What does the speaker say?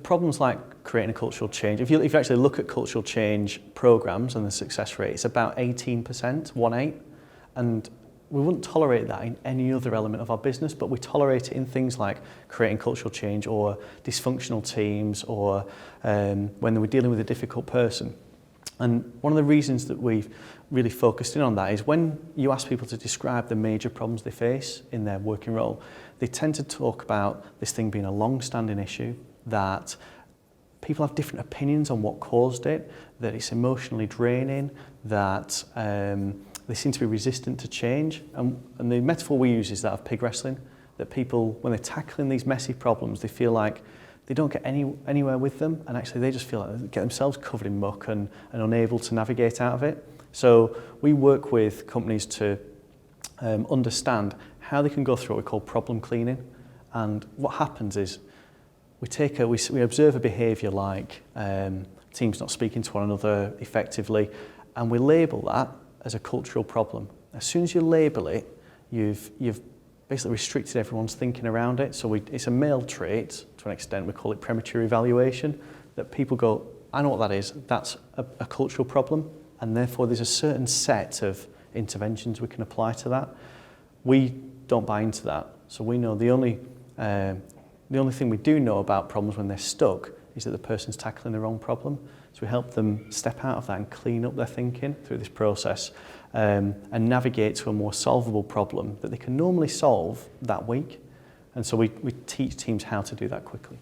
problems like creating a cultural change, if you actually look at cultural change programs and the success rate, it's about 18%, 1/8, and we wouldn't tolerate that in any other element of our business, but we tolerate it in things like creating cultural change or dysfunctional teams or when we're dealing with a difficult person. And one of the reasons that we've really focused in on that is when you ask people to describe the major problems they face in their working role, they tend to talk about this thing being a long-standing issue, that people have different opinions on what caused it, that it's emotionally draining, that they seem to be resistant to change. And the metaphor we use is that of pig wrestling, that people, when they're tackling these messy problems, they feel like they don't get anywhere with them, and actually they just feel like they get themselves covered in muck and unable to navigate out of it. So we work with companies to understand how they can go through what we call problem cleaning. And what happens is we observe a behaviour like teams not speaking to one another effectively, and we label that as a cultural problem. As soon as you label it, you've basically restricted everyone's thinking around it. So it's a male trait to an extent. We call it premature evaluation, that people go, I know what that is, that's a cultural problem, and therefore there's a certain set of interventions we can apply to that. We don't buy into that. So we know the only thing we do know about problems when they're stuck is that the person's tackling the wrong problem. So we help them step out of that and clean up their thinking through this process and navigate to a more solvable problem that they can normally solve that week. And so we teach teams how to do that quickly.